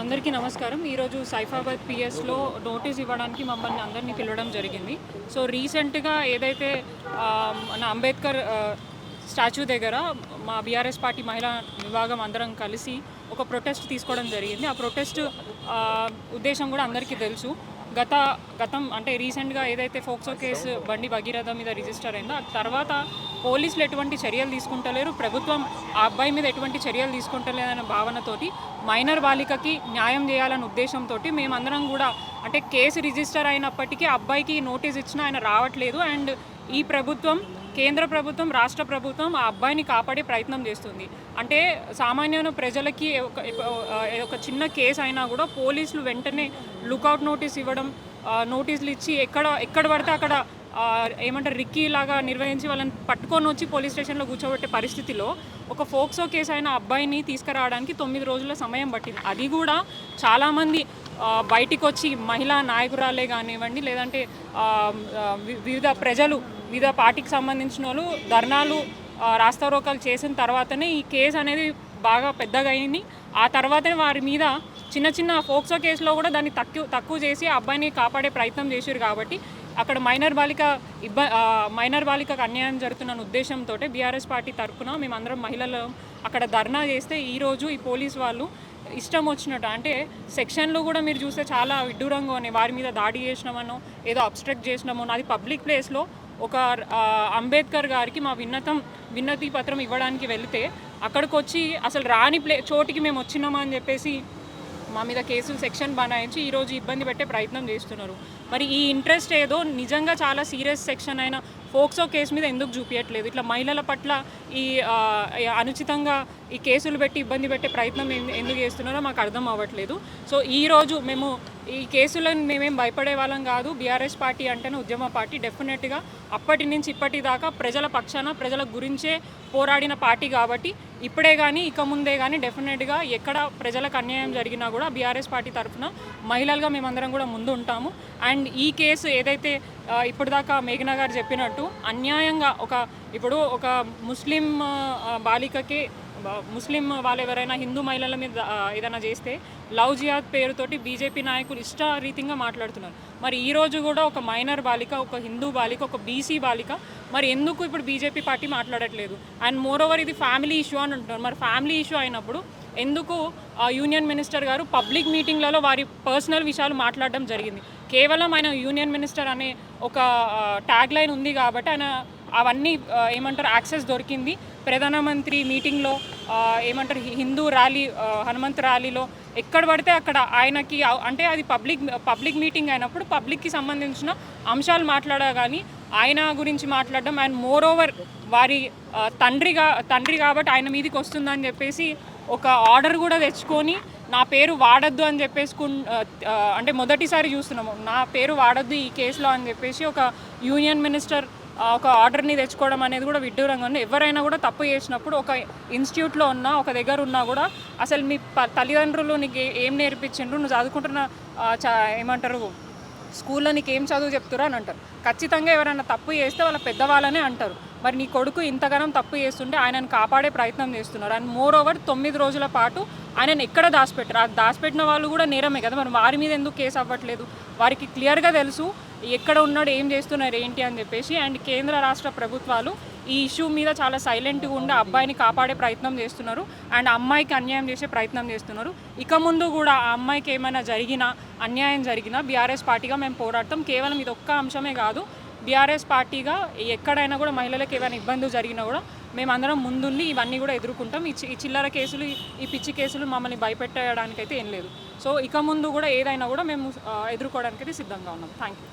అందరికీ నమస్కారం. ఈరోజు సైఫాబాద్ పిఎస్లో నోటీస్ ఇవ్వడానికి మమ్మల్ని అందరినీ పిలవడం జరిగింది. సో రీసెంట్గా ఏదైతే మన అంబేద్కర్ స్టాచ్యూ దగ్గర మా బీఆర్ఎస్ పార్టీ మహిళా విభాగం అందరం కలిసి ఒక ప్రొటెస్ట్ తీసుకోవడం జరిగింది. ఆ ప్రొటెస్ట్ ఉద్దేశం కూడా అందరికీ తెలుసు. గతం అంటే రీసెంట్గా ఏదైతే ఫోక్సో కేసు బండి భగీరథ మీద రిజిస్టర్ అయిందో ఆ తర్వాత పోలీసులు ఎటువంటి చర్యలు తీసుకుంటలేరు, ప్రభుత్వం ఆ అబ్బాయి మీద ఎటువంటి చర్యలు తీసుకుంటలేదనే భావనతోటి మైనర్ బాలికకి న్యాయం చేయాలనే ఉద్దేశంతో మేమందరం కూడా అంటే కేసు రిజిస్టర్ అయినప్పటికీ అబ్బాయికి నోటీస్ ఇచ్చినా ఆయన రావట్లేదు. అండ్ ఈ ప్రభుత్వం కేంద్ర ప్రభుత్వం రాష్ట్ర ప్రభుత్వం ఆ అబ్బాయిని కాపాడే ప్రయత్నం చేస్తుంది. అంటే సామాన్య ప్రజలకి ఒక చిన్న కేసు అయినా కూడా పోలీసులు వెంటనే లుకౌట్ నోటీస్ ఇవ్వడం, నోటీసులు ఇచ్చి ఎక్కడ పడితే అక్కడ ఏమంటారు రిక్కీ లాగా నిర్వహించి వాళ్ళని పట్టుకొని వచ్చి పోలీస్ స్టేషన్లో కూర్చోబెట్టే పరిస్థితిలో ఒక ఫోక్సో కేసు అయిన అబ్బాయిని తీసుకురావడానికి 9 రోజుల సమయం పట్టింది. అది కూడా చాలామంది బయటికి వచ్చి మహిళా నాయకురాలే కానివ్వండి, లేదంటే వివిధ పార్టీకి సంబంధించిన వాళ్ళు ధర్నాలు రాస్తారోకాలు చేసిన తర్వాతనే ఈ కేసు అనేది బాగా పెద్దగా అయింది. ఆ తర్వాతనే వారి మీద చిన్న ఫోక్సో కేసులో కూడా దాన్ని తక్కువ చేసి అబ్బాయిని కాపాడే ప్రయత్నం చేశారు. కాబట్టి అక్కడ మైనర్ బాలికకు అన్యాయం జరుగుతున్న ఉద్దేశంతో బీఆర్ఎస్ పార్టీ తరఫున మేమందరం మహిళలు అక్కడ ధర్నా చేస్తే ఈరోజు ఈ పోలీస్ వాళ్ళు ఇష్టం వచ్చినట్టు అంటే సెక్షన్లు కూడా మీరు చూస్తే చాలా విడ్డూరంగా ఉన్నాయి. వారి మీద దాడి చేసినామనో ఏదో అబ్స్ట్రక్ట్ చేసినామో, అది పబ్లిక్ ప్లేస్లో ఒక అంబేద్కర్ గారికి మా విన్నతి పత్రం ఇవ్వడానికి వెళితే అక్కడికి వచ్చి అసలు రాని చోటికి మేము వచ్చినామా అని చెప్పేసి మా మీద కేసులు సెక్షన్ బనాయించి ఈరోజు ఇబ్బంది పెట్టే ప్రయత్నం చేస్తున్నారు. మరి ఈ ఇంట్రెస్ట్ ఏదో నిజంగా చాలా సీరియస్ సెక్షన్ అయిన ఫోక్సో కేసు మీద ఎందుకు చూపించట్లేదు? ఇట్లా మహిళల పట్ల ఈ అనుచితంగా ఈ కేసులు పెట్టి ఇబ్బంది పెట్టే ప్రయత్నం ఎందుకు చేస్తున్నారో మాకు అర్థం అవ్వట్లేదు. సో ఈరోజు మేము ఈ కేసులను మేమేం భయపడే వాళ్ళం కాదు. బీఆర్ఎస్ పార్టీ అంటేనే ఉద్యమ పార్టీ. డెఫినెట్గా అప్పటి నుంచి ఇప్పటిదాకా ప్రజల పక్షాన ప్రజల గురించే పోరాడిన పార్టీ కాబట్టి ఇప్పుడే కానీ ఇక ముందే కానీ డెఫినెట్గా ఎక్కడ ప్రజలకు అన్యాయం జరిగినా కూడా బీఆర్ఎస్ పార్టీ తరఫున మహిళలుగా మేమందరం కూడా ముందు ఉంటాము. అండ్ ఈ కేసు ఏదైతే ఇప్పటిదాకా మేఘనా గారు చెప్పినట్టు అన్యాయంగా ఇప్పుడు ఒక ముస్లిం బాలికకి ముస్లిం వాళ్ళు ఎవరైనా హిందూ మహిళల మీద ఏదైనా చేస్తే లవ్ జిహాద్ పేరుతోటి బీజేపీ నాయకులు ఇష్టారీతిగా మాట్లాడుతున్నారు. మరి ఈరోజు కూడా ఒక మైనర్ బాలిక, ఒక హిందూ బాలిక, ఒక బీసీ బాలిక మరి ఎందుకు ఇప్పుడు బీజేపీ పార్టీ మాట్లాడట్లేదు? అండ్ మోర్ ఓవర్ ఇది ఫ్యామిలీ ఇష్యూ అని అంటున్నారు. మరి ఫ్యామిలీ ఇష్యూ అయినప్పుడు ఎందుకు యూనియన్ మినిస్టర్ గారు పబ్లిక్ మీటింగ్లలో వారి పర్సనల్ విషయాలు మాట్లాడడం జరిగింది? కేవలం ఆయన యూనియన్ మినిస్టర్ అనే ఒక ట్యాగ్ లైన్ ఉంది కాబట్టి ఆయన అవన్నీ ఏమంటారు యాక్సెస్ దొరికింది. ప్రధానమంత్రి మీటింగ్లో ఏమంటారు హిందూ ర్యాలీ, హనుమంత్ ర్యాలీలో ఎక్కడ పడితే అక్కడ ఆయనకి అంటే అది పబ్లిక్ మీటింగ్ అయినప్పుడు పబ్లిక్కి సంబంధించిన అంశాలు కానీ ఆయన గురించి మాట్లాడడం అండ్ మోర్ ఓవర్ వారి తండ్రి కాబట్టి ఆయన మీదకి వస్తుందని చెప్పేసి ఒక ఆర్డర్ కూడా తెచ్చుకొని నా పేరు వాడద్దు అని చెప్పేసి అంటే మొదటిసారి చూస్తున్నాము నా పేరు వాడద్దు ఈ కేసులో అని చెప్పేసి ఒక యూనియన్ మినిస్టర్ ఒక ఆర్డర్ని తెచ్చుకోవడం అనేది కూడా విడ్డూరంగా ఉంది. ఎవరైనా కూడా తప్పు చేసినప్పుడు ఒక ఇన్స్టిట్యూట్లో ఉన్నా ఒక దగ్గర ఉన్నా కూడా అసలు మీ తల్లిదండ్రులు నీకు ఏం నేర్పించిండ్రు, నువ్వు చదువుకుంటున్న ఏమంటారు స్కూల్లో నీకు ఏం చదువు చెప్తురా అని అంటారు. ఖచ్చితంగా ఎవరైనా తప్పు చేస్తే వాళ్ళ పెద్దవాళ్ళనే అంటారు. మరి నీ కొడుకు ఇంతగానం తప్పు చేస్తుంటే ఆయనను కాపాడే ప్రయత్నం చేస్తున్నారు. అండ్ మోర్ ఓవర్ 9 రోజుల పాటు ఆయనను ఎక్కడ దాచిపెట్టారు? ఆ దాచిపెట్టిన వాళ్ళు కూడా నేరమే కదా. మరి వారి మీద ఎందుకు కేసు అవ్వట్లేదు? వారికి క్లియర్గా తెలుసు ఎక్కడ ఉన్నాడు, ఏం చేస్తున్నారు ఏంటి అని చెప్పేసి. అండ్ కేంద్ర రాష్ట్ర ప్రభుత్వాలు ఈ ఇష్యూ మీద చాలా సైలెంట్గా ఉండి అబ్బాయిని కాపాడే ప్రయత్నం చేస్తున్నారు అండ్ అమ్మాయికి అన్యాయం చేసే ప్రయత్నం చేస్తున్నారు. ఇక ముందు కూడా ఆ అమ్మాయికి ఏమైనా అన్యాయం జరిగినా బీఆర్ఎస్ పార్టీగా మేము పోరాడతాం. కేవలం ఇది ఒక్క అంశమే కాదు, బీఆర్ఎస్ పార్టీగా ఎక్కడైనా కూడా మహిళలకు ఏమైనా ఇబ్బందులు జరిగినా కూడా మేమందరం ముందుండి ఇవన్నీ కూడా ఎదుర్కొంటాం. ఈ చిల్లర కేసులు, ఈ పిచ్చి కేసులు మమ్మల్ని భయపెట్టడానికైతే ఏం లేదు. సో ఇక ముందు కూడా ఏదైనా కూడా మేము ఎదుర్కోవడానికైతే సిద్ధంగా ఉన్నాం. Thank you.